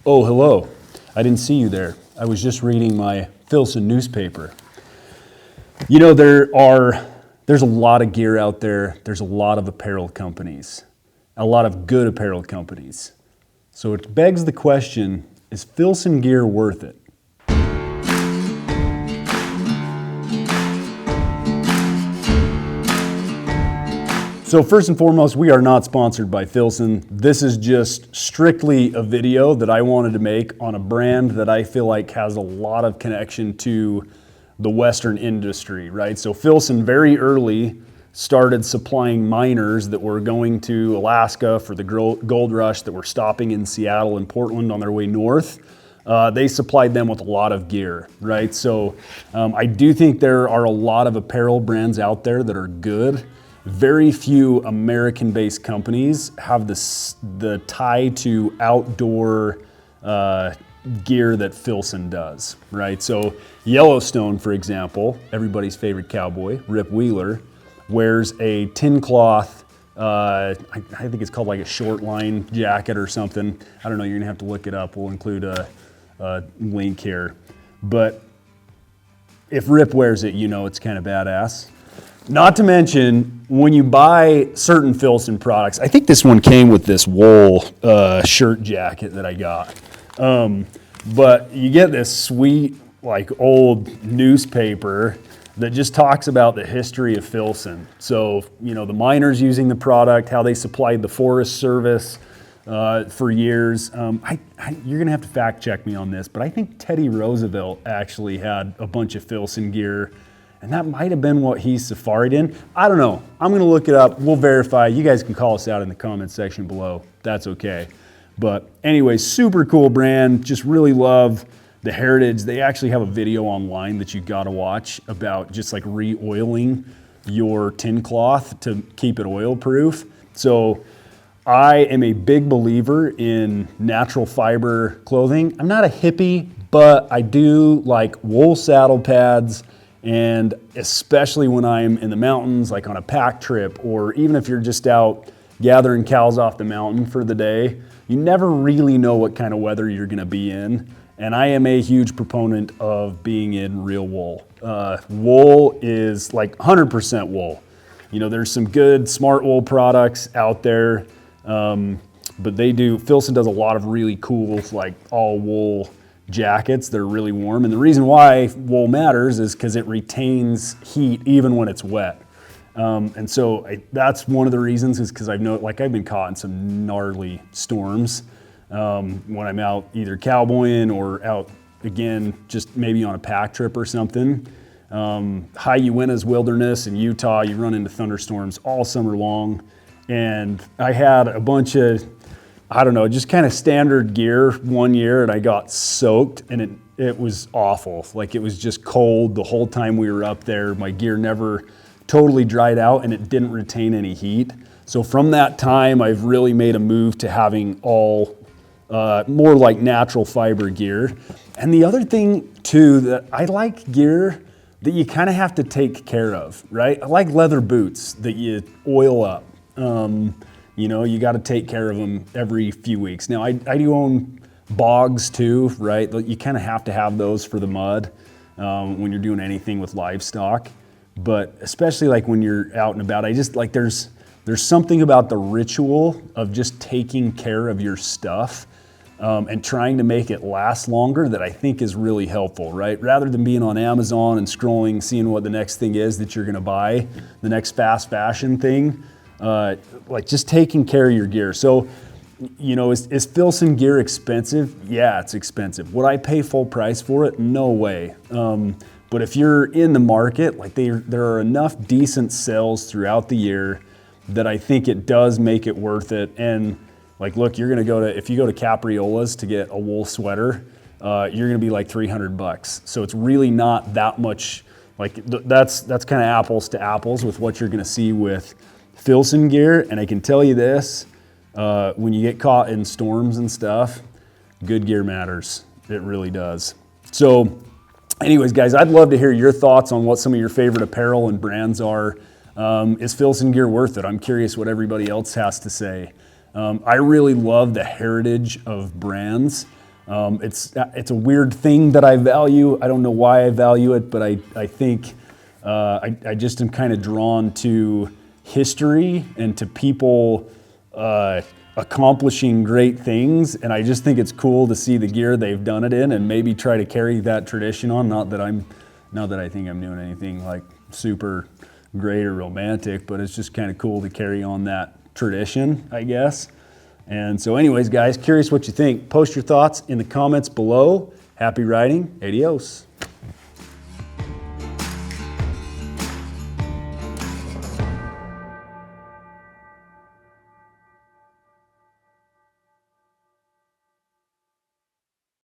Oh, hello. I didn't see you there. I was just reading my Filson newspaper. You know, there's a lot of gear out there. There's a lot of apparel companies, a lot of good apparel companies. So it begs the question, is Filson gear worth it? So first and foremost, we are not sponsored by Filson. This is just strictly a video that I wanted to make on a brand that I feel like has a lot of connection to the Western industry, right? So Filson very early started supplying miners that were going to Alaska for the gold rush, that were stopping in Seattle and Portland on their way north. They supplied them with a lot of gear, right? So I do think there are a lot of apparel brands out there that are good. Very few American-based companies have the tie to outdoor gear that Filson does, right? So Yellowstone, for example, everybody's favorite cowboy, Rip Wheeler, wears a tin cloth, I think it's called like a short line jacket or something. I don't know, you're gonna have to look it up. We'll include a link here. But if Rip wears it, you know it's kind of badass. Not to mention, when you buy certain Filson products, I think this one came with this wool shirt jacket that I got. But you get this sweet, like old newspaper that just talks about the history of Filson. So, you know, the miners using the product, how they supplied the Forest Service for years. You're gonna have to fact check me on this, but I think Teddy Roosevelt actually had a bunch of Filson gear, and that might have been what he safaried in. I don't know. I'm gonna look it up. We'll verify. You guys can call us out in the comments section below. That's okay. But anyway, super cool brand. Just really love the heritage. They actually have a video online that you gotta watch about just like re-oiling your tin cloth to keep it oil proof. So I am a big believer in natural fiber clothing. I'm not a hippie, but I do like wool saddle pads. And especially when I'm in the mountains, like on a pack trip, or even if you're just out gathering cows off the mountain for the day, you never really know what kind of weather you're gonna be in. And I am a huge proponent of being in real wool. Wool is like 100% wool. You know, there's some good smart wool products out there, but Filson does a lot of really cool, like all wool jackets that are really warm. And the reason why wool matters is because it retains heat even when it's wet. And so that's one of the reasons, is because I've been caught in some gnarly storms when I'm out either cowboying or out, again, just maybe on a pack trip or something. High Uintas Wilderness in Utah, you run into thunderstorms all summer long. And I had a bunch of, I don't know, just kind of standard gear one year, and I got soaked, and it was awful. Like, it was just cold the whole time we were up there. My gear never totally dried out, and it didn't retain any heat. So from that time, I've really made a move to having all more like natural fiber gear. And the other thing too, that I like gear that you kind of have to take care of, right? I like leather boots that you oil up. You know, you got to take care of them every few weeks. Now, I do own bogs too, right? You kind of have to have those for the mud when you're doing anything with livestock. But especially like when you're out and about, I just like there's something about the ritual of just taking care of your stuff and trying to make it last longer that I think is really helpful, right? Rather than being on Amazon and scrolling, seeing what the next thing is that you're going to buy, the next fast fashion thing. Like just taking care of your gear. So, you know, is Filson gear expensive? Yeah, it's expensive. Would I pay full price for it? No way. But if you're in the market, like there are enough decent sales throughout the year that I think it does make it worth it. And like, look, if you go to Capriola's to get a wool sweater, you're gonna be like $300. So it's really not that much. Like that's kind of apples to apples with what you're gonna see with Filson gear. And I can tell you this, when you get caught in storms and stuff, good gear matters. It really does. So anyways, guys, I'd love to hear your thoughts on what some of your favorite apparel and brands are. Is Filson gear worth it? I'm curious what everybody else has to say. I really love the heritage of brands. It's a weird thing that I value. I don't know why I value it, but I think I just am kind of drawn to history and to people accomplishing great things, and I just think it's cool to see the gear they've done it in and maybe try to carry that tradition on. Not that I think I'm doing anything like super great or romantic, but it's just kind of cool to carry on that tradition, I guess. And so anyways, guys, curious what you think. Post your thoughts in the comments below. Happy riding. Adios.